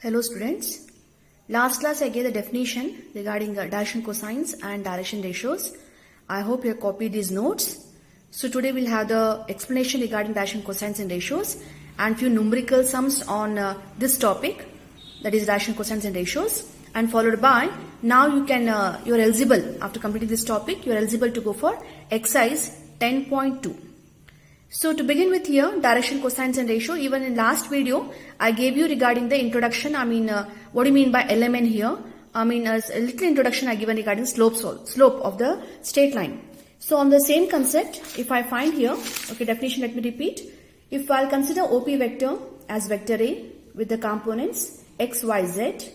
Hello students. Last class I gave the definition regarding direction cosines and direction ratios. I hope you have copied these notes. So today we'll have the explanation regarding direction cosines and ratios and few numerical sums on this topic, that is direction cosines and ratios, and followed by now you're eligible, after completing this topic you're eligible to go for exercise 10.2. So to begin with here, direction, cosines and ratio, even in last video, I gave you regarding the introduction, what do you mean by element here? As a little introduction I given regarding slope of the straight line. So on the same concept, if I find here, okay, definition let me repeat. If I'll consider OP vector as vector A with the components x, y, z,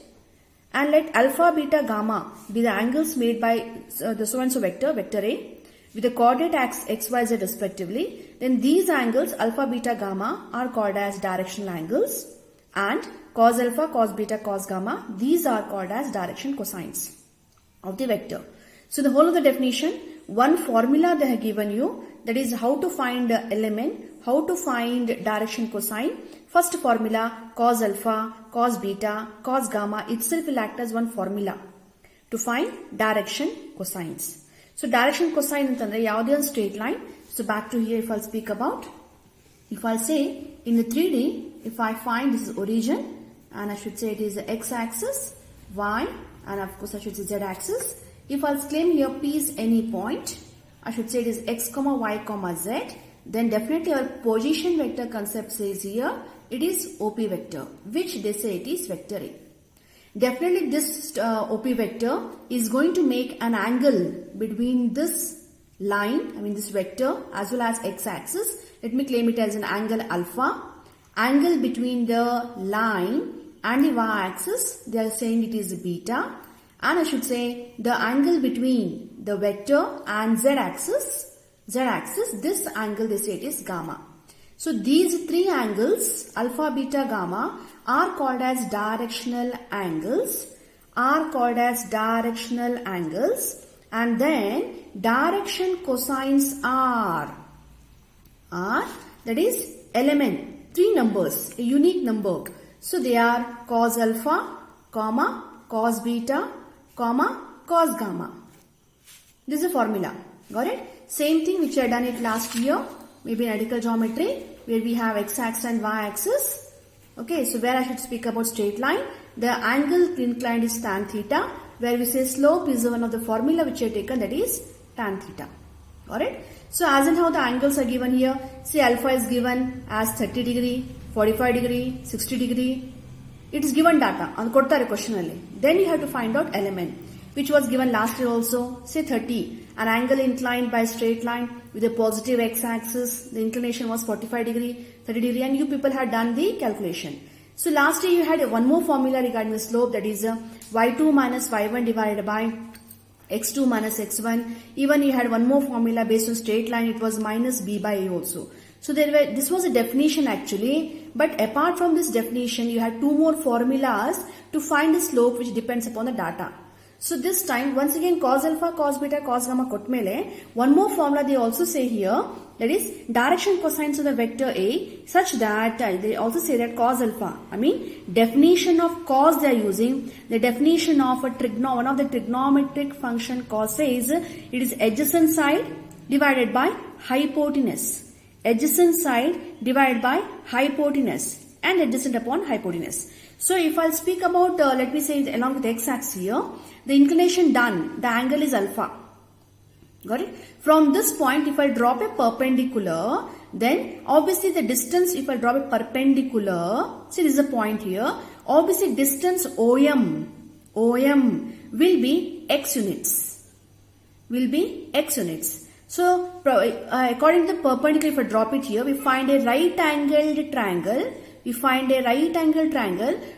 and let alpha, beta, gamma be the angles made by the so and so vector, vector A, with the coordinate axis x, y, z respectively, then these angles alpha, beta, gamma are called as directional angles, and cos alpha, cos beta, cos gamma, these are called as direction cosines of the vector. So the whole of the definition, one formula they have given you, that is how to find the element, how to find direction cosine. First formula, cos alpha, cos beta, cos gamma itself will act as one formula to find direction cosines. So direction cosine ಅಂತಂದ್ರೆ ಯಾವುದೇ ಒಂದು straight line. So back to here, if I'll speak about, if I'll say in the 3D, if I find this is origin, and I should say it is the x-axis, y, and of course I should say z-axis. If I'll claim here P is any point, I should say it is x, y, z, then definitely our position vector concept says here, it is OP vector, which they say it is vector A. Definitely this OP vector is going to make an angle between this line, this vector as well as x-axis. Let me claim it as an angle alpha. Angle between the line and the y-axis, they are saying it is beta. And I should say the angle between the vector and z-axis, this angle they say it is gamma. So these three angles, alpha, beta, gamma, are called as directional angles, and then direction cosines are that is element, three numbers, a unique number. So they are cos alpha, comma, cos beta, comma, cos gamma. This is a formula. Got it? Same thing which I had done it last year, maybe in radical geometry, where we have x-axis and y-axis. Okay, so where I should speak about straight line, the angle inclined is tan theta, where we say slope is one of the formula which I have taken, that is tan theta. Alright, so as and how the angles are given here, say alpha is given as 30 degree, 45 degree, 60 degree. It is given data on the question. Then you have to find out element, which was given last year also, say 30. An angle inclined by straight line with a positive x-axis, the inclination was 45 degree, 30 degree, and you people had done the calculation. So last year you had one more formula regarding the slope, that is y2 minus y1 divided by x2 minus x1. Even you had one more formula based on straight line, it was minus b by a also. So this was a definition actually, but apart from this definition you had two more formulas to find the slope which depends upon the data. So this time, once again, cos alpha, cos beta, cos gamma kotmele, one more formula they also say here, that is direction cosines of the vector A, such that they also say that cos alpha, definition of cos they are using, the definition of one of the trigonometric function cos says it is adjacent side divided by hypotenuse. Adjacent side divided by hypotenuse and adjacent upon hypotenuse. So if I'll speak about, let me say along with x-axis here, the inclination done, the angle is alpha. Got it? From this point, if I drop a perpendicular, then obviously the distance, if I drop a perpendicular, see this is a point here, obviously distance OM will be x units. So according to the perpendicular, if I drop it here, we find a right angled triangle.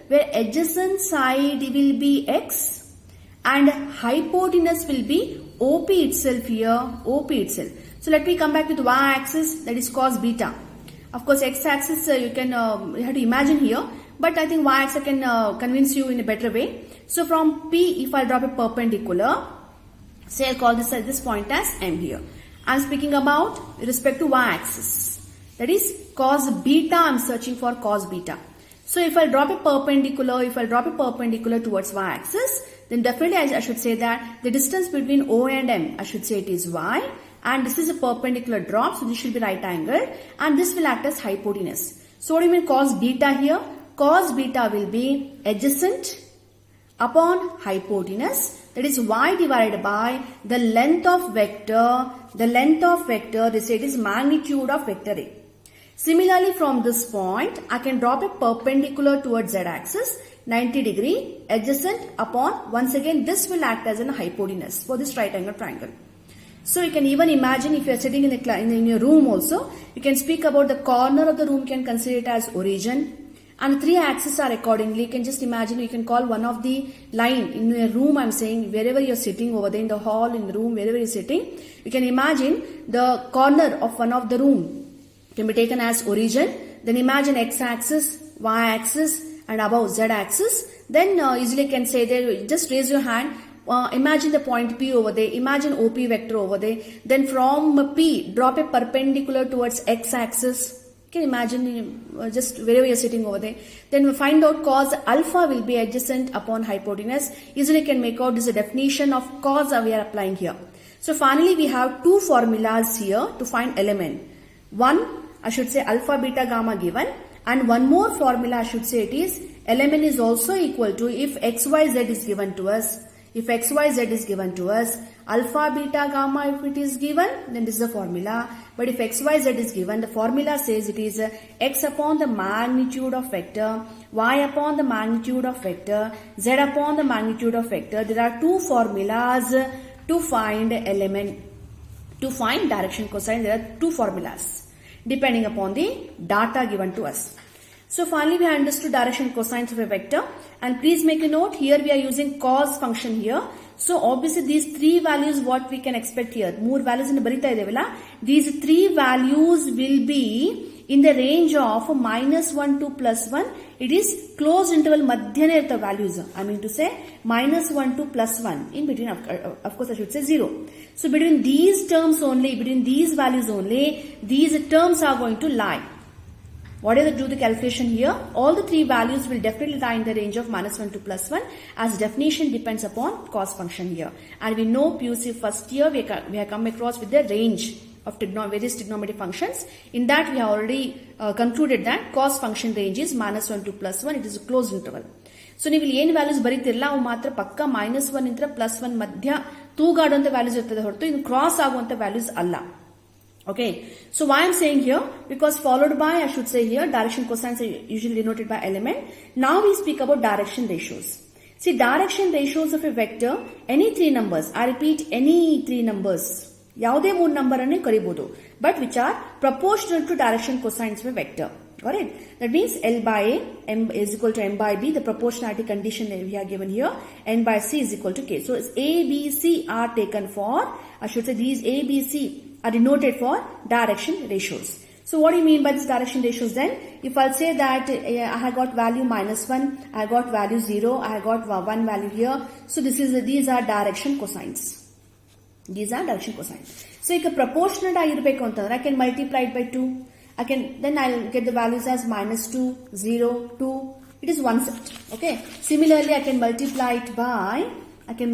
Where adjacent side will be x and hypotenuse will be OP itself here, So let me come back with y-axis, that is cos beta. Of course x-axis you have to imagine here, but I think y-axis can convince you in a better way. So from P, if I drop a perpendicular, say I'll call this point as M here. I'm speaking about with respect to y-axis. That is cos beta, I'm searching for cos beta. So if I drop a perpendicular towards y-axis, then definitely I should say that the distance between O and M, I should say it is y, and this is a perpendicular drop, so this should be right angled, and this will act as hypotenuse. So what do you mean cos beta here? Cos beta will be adjacent upon hypotenuse, that is y divided by the length of vector, they say it is magnitude of vector A. Similarly, from this point, I can drop a perpendicular towards z-axis, 90 degree, adjacent upon, once again, this will act as a hypotenuse for this right angle triangle. So you can even imagine if you are sitting in your room also, you can speak about the corner of the room, can consider it as origin. And three axes are accordingly. You can just imagine, you can call one of the line in your room, I'm saying, wherever you're sitting over there in the hall, in the room, wherever you're sitting, you can imagine the corner of one of the room can be taken as origin. Then imagine x-axis, y-axis and above z-axis. Then easily can say there, just raise your hand. Imagine the point P over there. Imagine OP vector over there. Then from P, drop a perpendicular towards x-axis. You can imagine just wherever you're sitting over there. Then we find out cos alpha will be adjacent upon hypotenuse. Easily can make out this is a definition of cos we are applying here. So finally we have two formulas here to find element. One, I should say alpha, beta, gamma given, and one more formula I should say it is element is also equal to if xyz is given to us. If xyz is given to us, alpha, beta, gamma if it is given, then this is the formula. But if xyz is given, the formula says it is x upon the magnitude of vector, y upon the magnitude of vector, z upon the magnitude of vector. There are two formulas to find element, to find direction cosine. There are two formulas depending upon the data given to us. So finally we have understood direction cosines of a vector, and please make a note here we are using cos function here. So obviously these three values what we can expect here, more values in barita idevalla, these three values will be in the range of -1 to +1. It is closed interval madhyane irtha values. I mean to say -1 to +1. In between of course I should say 0. So between these terms only, between these values only, these terms are going to lie. Whatever do the calculation here, all the three values will definitely lie in the range of -1 to +1 as definition depends upon cos function here. And we know PUC first year we have come across with the range of various trigonometric functions. In that we have already concluded that cos function range is -1 to +1. It is a closed interval. So ನೀವು ಏನು values ಬರೀತಿರಲ್ಲ ಅವು ಮಾತ್ರ ಪಕ್ಕ -1 ಇಂದ +1 ಮಧ್ಯ ತೂಗಾಡುವಂತ values ಇರ್ತದೆ ಹೊರತು ಇದು ಕ್ರಾಸ್ ಆಗುವಂತ ವ್ಯಾಲ್ಯೂಸ್ ಅಲ್ಲ. Okay, so why I'm saying here, because followed by, I should say here, direction cosines are usually denoted by element. Now we speak about direction ratios. See, direction ratios of a vector, any three numbers, I repeat, any three numbers, ಯಾವುದೇ ಮೂರು number ಅನ್ನೇ ಕರಿಬಹುದು, but which are proportional to direction cosines of a vector. Got it? That means L by A, M is equal to M by B, the proportionality condition that we have given here, N by C is equal to K. So A, B, C are taken for, I should say these A, B, C are denoted for direction ratios. So what do you mean by this direction ratios then? If I'll say that I have got value -1, I got value 0, I have got 1 value here. So these are direction cosines. These are direction cosines. So if a proportional ಆಗಿರಬೇಕು ಅಂತಂದ್ರೆ I can multiply it by 2. Then I'll get the values as -2, 0, 2. It is one set. Okay. Similarly, I can multiply it by 3, I can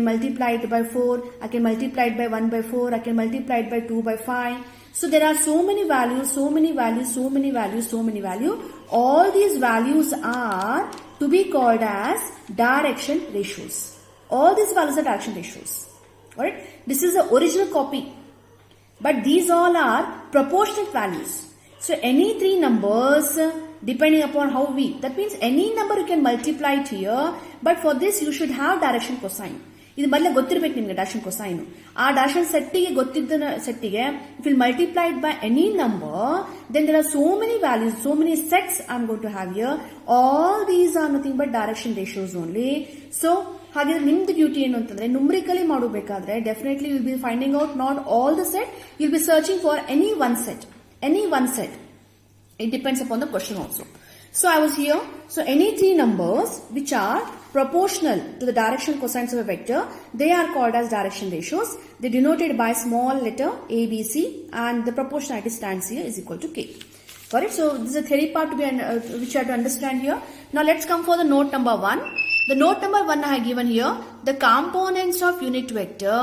multiply it by 4, I can multiply it by 1 by 4, I can multiply it by 2 by 5. So there are so many values, so many values, so many values, so many values. All these values are to be called as direction ratios. All these values are direction ratios. Alright? This is the original copy. But these all are proportionate values. So any three numbers, depending upon how that means any number you can multiply it here, but for this you should have direction cosine. ಇದು ಮೊದಲೇ ಗೊತ್ತಿರಬೇಕು ನಿಮಗೆ direction cosine. ಆ direction ಸೆಟ್ಟಿಗೆ ಗೊತ್ತಿದ್ದ ಸೆಟ್ಟಿಗೆ if you multiply it by any number, then there are so many values, so many sets I'm going to have here. All these are nothing but direction ratios only. So ಹಾಗಿದ್ರೆ ನಿಮ್ದು duty ಏನು ಅಂತಂದ್ರೆ numerically ಮಾಡಬೇಕಾದ್ರೆ definitely will be finding out not all the set, will be searching for any one set. It depends upon the question also. So I was here. So any three numbers which are proportional to the direction cosines of a vector, they are called as direction ratios. They are denoted by small letter A, B, C, and the proportionality stands here is equal to K. Got it? So this is a theory part to be which you have to understand here. Now let's come for the note number 1. The note number 1 I have given here. The components of unit vector.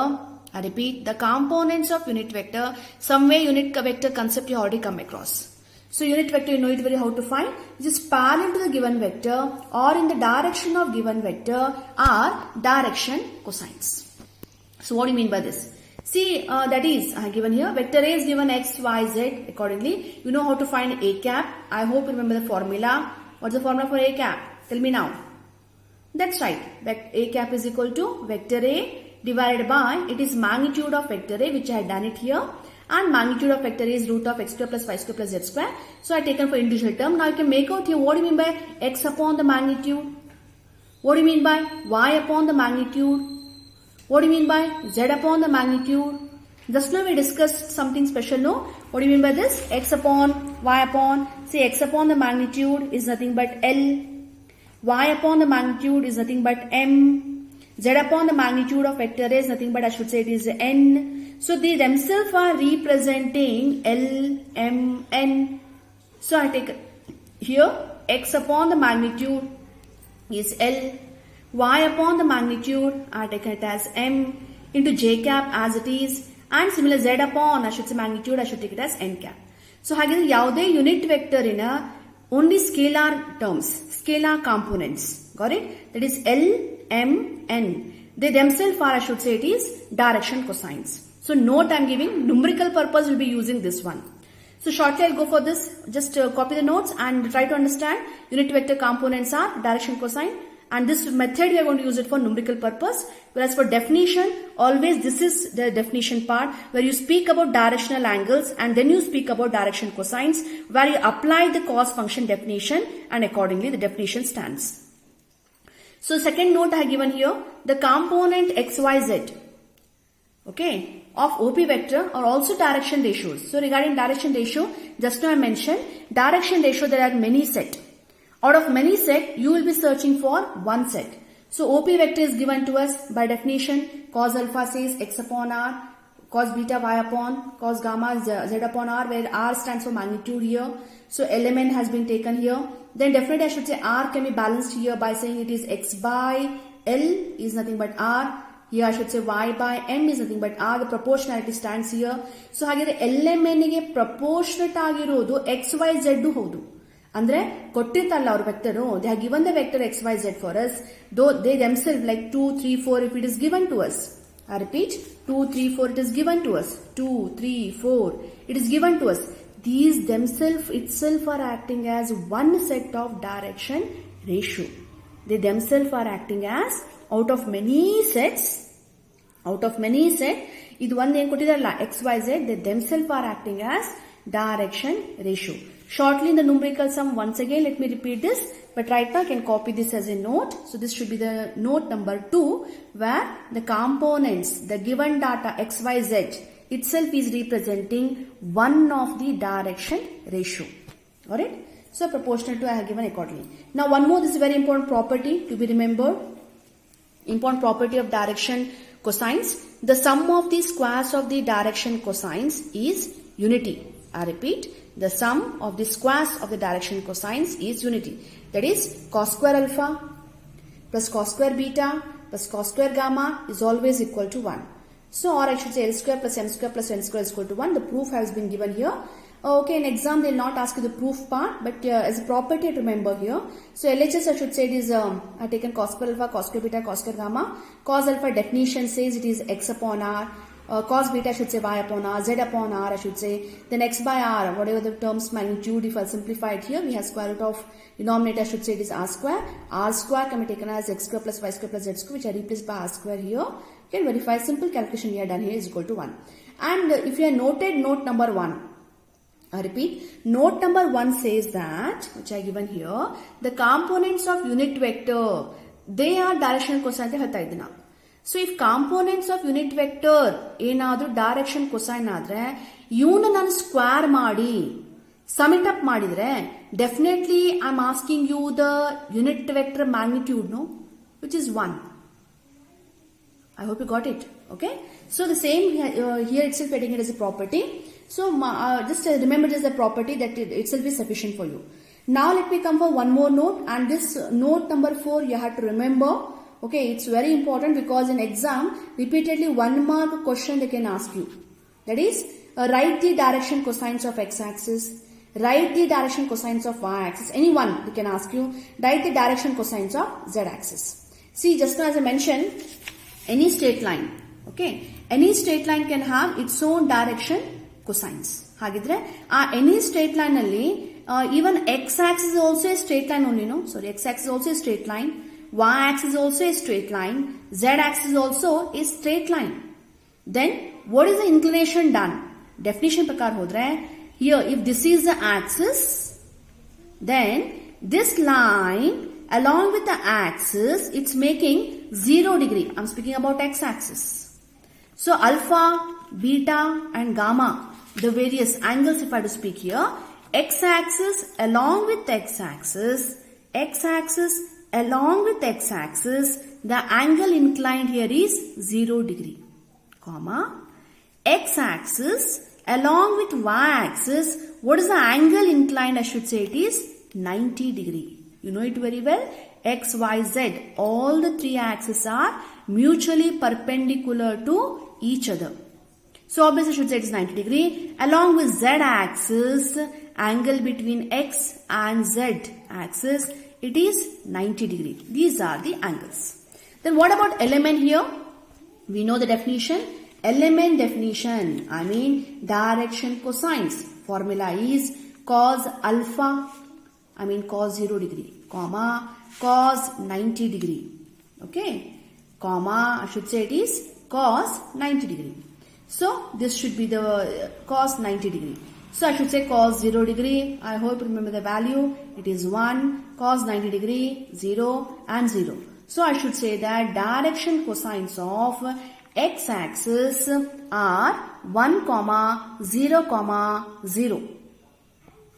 I repeat, the components of unit vector. Somewhere unit vector concept you already come across. So unit vector, you know it very how to find. Just parallel to the given vector or in the direction of given vector are direction cosines. So what do you mean by this? See, that is I have given here. Vector A is given x, y, z. Accordingly, you know how to find a cap. I hope you remember the formula. What's the formula for a cap? Tell me now. That's right. A cap is equal to vector A divided by, it is magnitude of vector A, which I had done it here. And magnitude of vector A is root of x square plus y square plus z square. So I taken for individual term. Now you can make out here what do you mean by x upon the magnitude? What do you mean by y upon the magnitude? What do you mean by z upon the magnitude? Just now we discussed something special, no? What do you mean by this? X upon, y upon. See, x upon the magnitude is nothing but L. Y upon the magnitude is nothing but M. Z upon the magnitude of vector A is nothing but, I should say, it is N. So they themselves are representing L, M, N. So I take here x upon the magnitude is L. Y upon the magnitude I take it as M into J cap as it is. And similar Z upon, I should say magnitude, I should take it as N cap. So ಹಾಗಿದ್ರೆ ಯಾವುದೇ unit vector in only scalar terms, scalar components. Got it? That is L, M, N. They themselves are, I should say, it is direction cosines. So note I am giving, numerical purpose will be using this one. So shortly I'll go for this. Just copy the notes and try to understand. Unit vector components are direction cosine. And this method we are going to use it for numerical purpose. Whereas for definition, always this is the definition part where you speak about directional angles and then you speak about direction cosines, where you apply the cos function definition and accordingly the definition stands. So second note I have given here, the component xyz, okay, of OP vector are also direction ratios. So regarding direction ratio, just now I mentioned direction ratio, there are many set. Out of many set, you will be searching for one set. So OP vector is given to us by definition. Cos alpha says x upon r, cos beta y upon, cos gamma z upon r, where r stands for magnitude here. So element has been taken here. Then definitely I should say r can be balanced here by saying it is x by L is nothing but r. Here I should say y by m is nothing but r. The proportionality stands here. So ಹಾಗಿದ್ರೆ LMN ಗೆ proportionate ಆಗಿರೋದು x y z ಹೌದು. ಅಂದ್ರೆ ಕೊಟ್ಟಿರ್ತಲ್ಲ ಅವ್ರ vector, they have given the vector x y z for us, though they themselves like 2 3 4 if it is given to us. I repeat, 2 3 4 it is given to us. 2 3 4 it is given to us. These themselves itself are acting as one set of direction ratio. They themselves are acting as out of many sets. ಇದು ಒಂದು ಏನು ಕೊಟ್ಟಿದಾರಲ್ಲ x y z, they themselves are acting as direction ratio. Shortly in the numerical sum, once again let me repeat this, but right now I can copy this as a note. So this should be the note number 2, where the components, the given data x, y, z itself is representing one of the direction ratio. Alright? So proportional to I have given accordingly. Now one more, this is a very important property to be remembered. Important property of direction cosines. The sum of the squares of the direction cosines is unity. I repeat, the sum of the squares of the direction cosines is unity. That is cos square alpha plus cos square beta plus cos square gamma is always equal to 1. So, or I should say L square plus M square plus N square is equal to 1. The proof has been given here. Okay, in exam they will not ask you the proof part, but as a property to remember here. So LHS I should say it is, I taken cos square alpha, cos square beta, cos square gamma. Cos alpha definition says it is x upon r. Cos beta I should say y upon r, z upon r I should say, then x by r, whatever the terms magnitude, if I simplify it here, we have square root of denominator, I should say it is r square. R square can be taken as x square plus y square plus z square, which I replaced by r square here. You can verify, simple calculation we have done here is equal to 1. And if you have noted note number 1, I repeat, note number 1 says that, which I given here, the components of unit vector, they are directional cosine ಹೇಳ್ತಾ ಇದ್ದೀನಿ. So if components of unit vector ಏನಾದರೂ direction cosine ಆದ್ರೆ ಇವನ್ನ ನಾನು square ಮಾಡಿ sum it up ಮಾಡಿದ್ರೆ definitely I am asking you the unit vector magnitude, no, which is 1. I hope you got it. Okay, so the same here itself getting it as a property. So just remember this is a property that it itself is sufficient for you. Now let me come for one more note, and this note number 4 you have to remember. Okay, it's very important because in exam repeatedly 1 mark question they can ask you. That is, write the direction cosines of x-axis, write the direction cosines of y-axis. Any one they can ask you. Write the direction cosines of z-axis. See, just now as I mentioned, any straight line. Okay, any straight line can have its own direction cosines. Hagidre, any straight line alli, even x-axis is also a straight line only, no? Sorry, x-axis is also a straight line. Y-axis is also a straight line. Z-axis is also a straight line. Then, what is the inclination done? Definition prakar ho raha hai. Here, if this is the axis, then this line along with the axis, it's making 0 degree. I'm speaking about x-axis. So, alpha, beta and gamma, the various angles if I have to speak here, x-axis along with x-axis, x-axis along with x-axis, the angle inclined here is 0 degree, comma, x-axis along with y-axis, what is the angle inclined? I should say it is 90 degree. You know it very well. X, Y, Z, all the 3 axes are mutually perpendicular to each other. So obviously I should say it is 90 degree. Along with Z axis, angle between X and Z axis, it is 90 degree. These are the angles. Then what about element here? We know the definition. Element definition, I mean direction cosines. Formula is cos alpha, I mean cos 0 degree, comma, cos 90 degree. Okay, comma, I should say it is cos 90 degree. So this should be the cos 90 degree. So I should say cos 0 degree. I hope you remember the value. It is 1, cos 90 degree, 0 and 0. So I should say that direction cosines of x-axis are 1, 0, 0.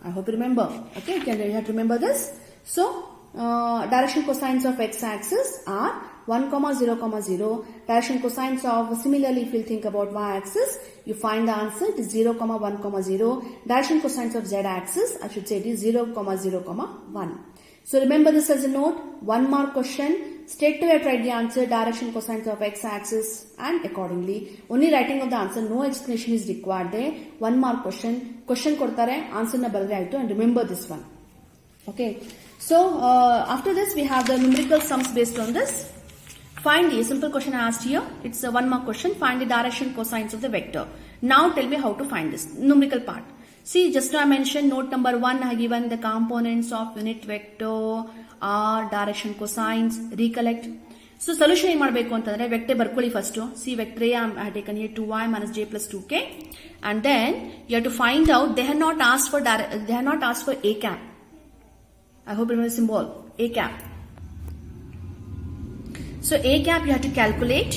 I hope you remember. Okay, you have to remember this. So direction cosines of x-axis are 1, 0, 0. Direction cosines of, similarly if you think about y-axis, you find the answer, it is 0, 1, 0. Direction cosines of z-axis, I should say it is 0, 0, 1. So remember this as a note, 1 mark question, straight away write the answer, direction cosines of x-axis and accordingly. Only writing of the answer, no explanation is required there. 1 mark question kodtare, answer na balre aito, and remember this one. Okay. So after this we have the numerical sums based on this. Find the simple question I asked here. It's a 1 mark question. Find the direction cosines of the vector. Now tell me how to find this numerical part. See, just now I mentioned note number 1. I have given the components of unit vector are direction cosines. Recollect. So solution ಏನು ಮಾಡಬೇಕು ಅಂತಂದ್ರೆ vector ಬರ್ಕೊಳ್ಳಿ first. See, vector A I have taken here 2y minus j plus 2k, and then you have to find out they have not asked for a cap. I hope you remember the symbol a cap. So a cap you have to calculate.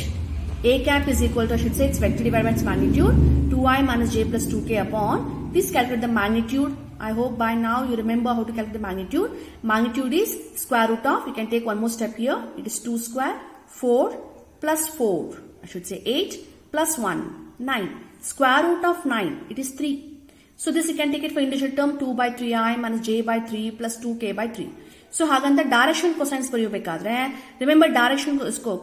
A cap is equal to, I should say, it's vector divided by its magnitude, 2y minus j plus 2k upon. Please calculate the magnitude. I hope by now you remember how to calculate the magnitude. Magnitude is square root of, you can take one more step here. It is 2 square, 4 plus 4. I should say 8 plus 1, 9. Square root of 9, it is 3. So this you can take it for individual term, 2 by 3i minus j by 3 plus 2k by 3. So ಹಾಗಂತ direction cosines ಬರೆಯಬೇಕಾದ್ರೆ, remember direction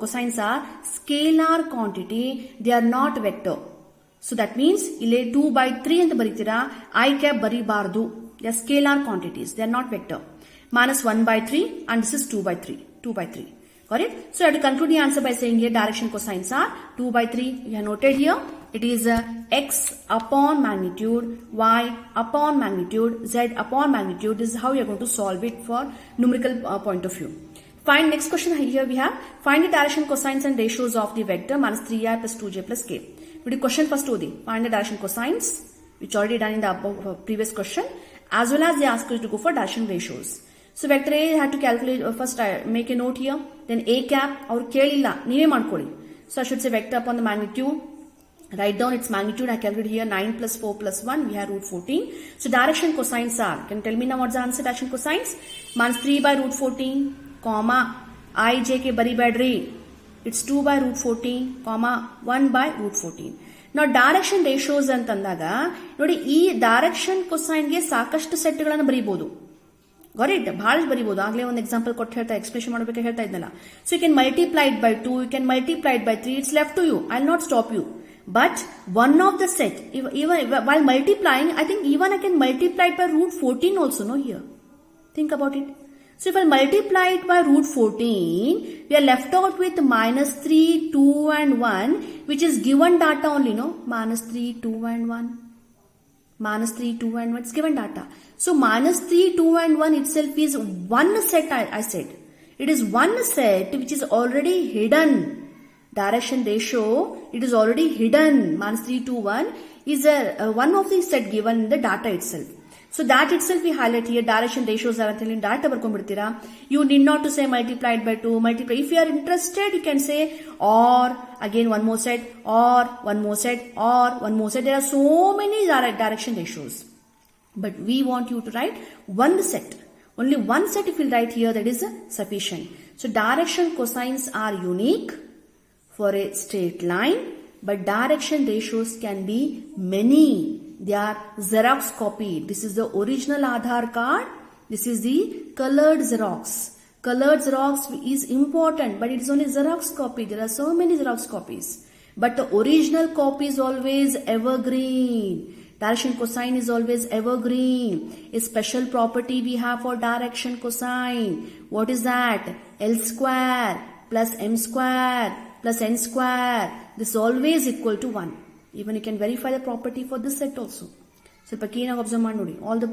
cosines are scalar quantity, they are not vector. So that means ಇಲ್ಲಿ 2 by 3 ಅಂತ ಬರೀತೀರಾ, I cap ಬರೀಬಾರದು. They are scalar quantities, they are not vector. Minus 1 by 3 and this is 2 by 3. 2 by 3. Got it? So I have to conclude the answer by saying here direction cosines are 2 by 3. You have noted here. It is x upon magnitude, y upon magnitude, z upon magnitude. This is how you are going to solve it for numerical point of view. Find next question here we have. Find the direction cosines and ratios of the vector minus 3i plus 2j plus k. We do question first odi. Find the direction cosines, which already done in the above previous question, as well as they ask you to go for direction ratios. So vector A had to calculate, first make a note here, then a cap, aur kelilla, neeve madkoli. So I should say vector upon the magnitude, write down its magnitude, I calculate here 9 plus 4 plus 1, we have root 14. So direction cosines are, can you tell me now what's the answer direction cosines? Minus 3 by root 14, comma, I, j, k, bari badri. It's 2 by root 14, comma, 1 by root 14. ನಾವು direction ratios ಅಂತಂದಾಗ ನೋಡಿ, ಈ direction ಕೊಸೈನ್ಗೆ ಸಾಕಷ್ಟು ಸೆಟ್ಗಳನ್ನು ಬರೀಬಹುದು. Got ಬಹಳ ಬರೀಬಹುದು. ಆಗ್ಲೇ ಒಂದು example ಕೊಟ್ಟು ಎಕ್ಸ್ಪ್ಲೇಷನ್ ಮಾಡಬೇಕು ಹೇಳ್ತಾ ಇದ್ನಲ್ಲ. So you can multiply it by 2, you can multiply it by 3. It's left to you. I will not stop you. But one of the set, even while multiplying, I think even I can multiply it by root 14 also, no here. Think about it. So if I multiply it by root 14, we are left out with minus 3, 2 and 1, which is given data only, no? Minus 3, 2 and 1. Minus 3, 2 and 1, it's given data. So minus 3, 2 and 1 itself is one set, I said. It is one set which is already hidden. Direction ratio, it is already hidden. Minus 3, 2, 1 is one of the set given in the data itself. So that itself we highlight here. Direction ratios are until in data barkonbidtira. You need not to say multiplied by 2, multiply. If you are interested, you can say or, again one more set, or one more set, or one more set. There are so many direction ratios. But we want you to write one set. Only one set if you write here, that is sufficient. So direction cosines are unique for a straight line, but direction ratios can be many. They are Xerox copied. This is the original Aadhaar card. This is the colored Xerox. Colored Xerox is important, but it is only Xerox copy. There are so many Xerox copies. But the original copy is always evergreen. Direction cosine is always evergreen. A special property we have for direction cosine. What is that? L square plus m square plus n square. This is always equal to 1. Even you can verify the property for this set also. So, observe ಮಾಡಿ. All the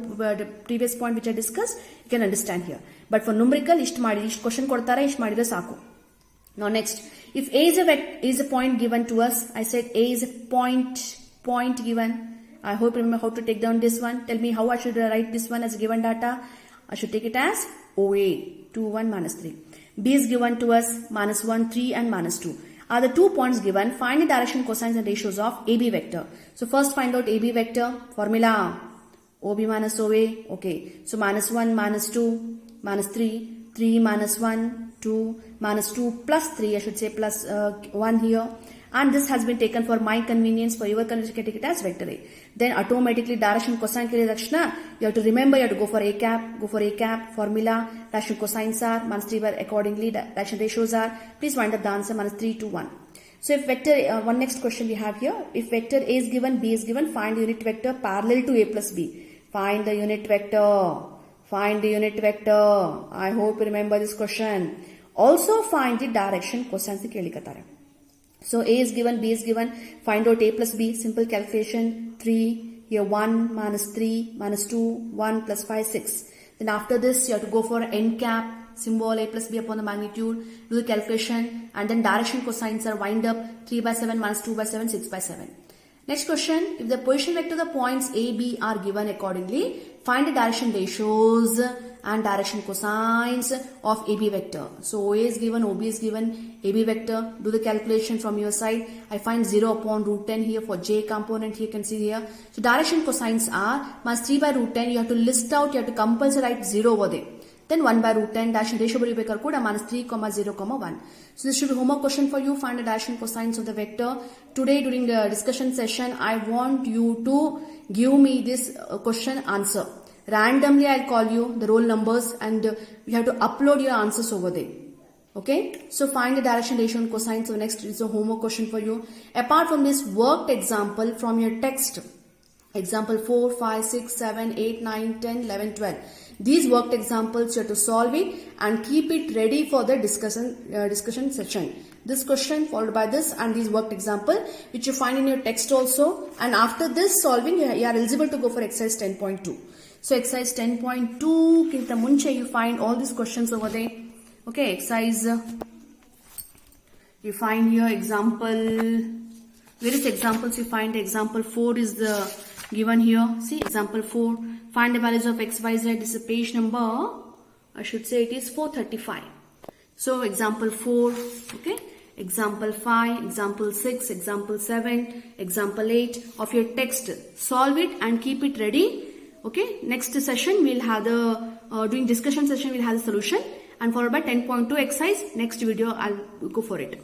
previous point which I discussed, you can understand here. But for numerical, ಇಷ್ಟ question ಕೊಡ್ತಾರೆ, ಇಷ್ಟ ಮಾಡಿದ್ರೆ ಸಾಕು. Now next, if A is a point given to us, I said A is a point given. I hope you remember how to take down this one. Tell me how I should write this one as given data. I should take it as OA, 2, 1, minus 3. B is given to us minus 1, 3 and minus 2. Are the 2 points given? Find the direction cosines and ratios of AB vector. So first find out AB vector. Formula OB minus OA. Okay. So minus 1, minus 2, minus 3, 3 minus 1, 2, minus 2 plus 3. I should say plus 1 here. And this has been taken for my convenience. For your convenience, you can take it as vector A. Then automatically direction cosine ke liye rakshna, you have to remember, you have to go for A cap, formula, direction cosines are, minus 3 bar accordingly, direction ratios are, please find the answer minus 3 to 1. So if vector, one next question we have here, if vector A is given, B is given, find the unit vector parallel to A plus B. Find the unit vector. I hope you remember this question. Also find the direction cosines ke liye katare. So A is given, B is given, find out A plus B, simple calculation, 3, here 1, minus 3, minus 2, 1 plus 5, 6. Then after this, you have to go for n cap, symbol A plus B upon the magnitude, do the calculation, and then direction cosines are wind up, 3 by 7, minus 2 by 7, 6 by 7. Next question, if the position vector of the points A, B are given accordingly, find the direction ratios and direction cosines of AB vector. So OA is given, OB is given, AB vector, do the calculation from your side. I find 0 upon root 10 here for J component, here you can see here. So direction cosines are minus 3 by root 10, you have to list out, you have to compulsory write 0 over there. Then 1 by root 10, direction ratio baribekar kuda minus 3, 0, 1. So this should be homework question for you, find the direction cosines of the vector. Today during the discussion session, I want you to give me this question answer. Randomly I'll call you the roll numbers and you have to upload your answers over there. Okay, so find the direction ratio and cosine. So next is a homework question for you. Apart from this worked example from your text, example 4, 5, 6, 7, 8, 9, 10, 11, 12. These worked examples you have to solve it and keep it ready for the discussion session. This question followed by this and these worked example which you find in your text also. And after this solving, you are eligible to go for exercise 10.2. So exercise 10.2, kinta munche you find all these questions over there. Okay, exercise, you find here example, various examples you find. Example 4 is the given here. See, example 4, find the values of x, y, z. This is page number, I should say it is 435. So example 4, okay, example 5, example 6, example 7, example 8 of your text. Solve it and keep it ready. Okay, next session we'll have the during discussion session we'll have the solution and followed by 10.2 exercise. Next video I'll go for it.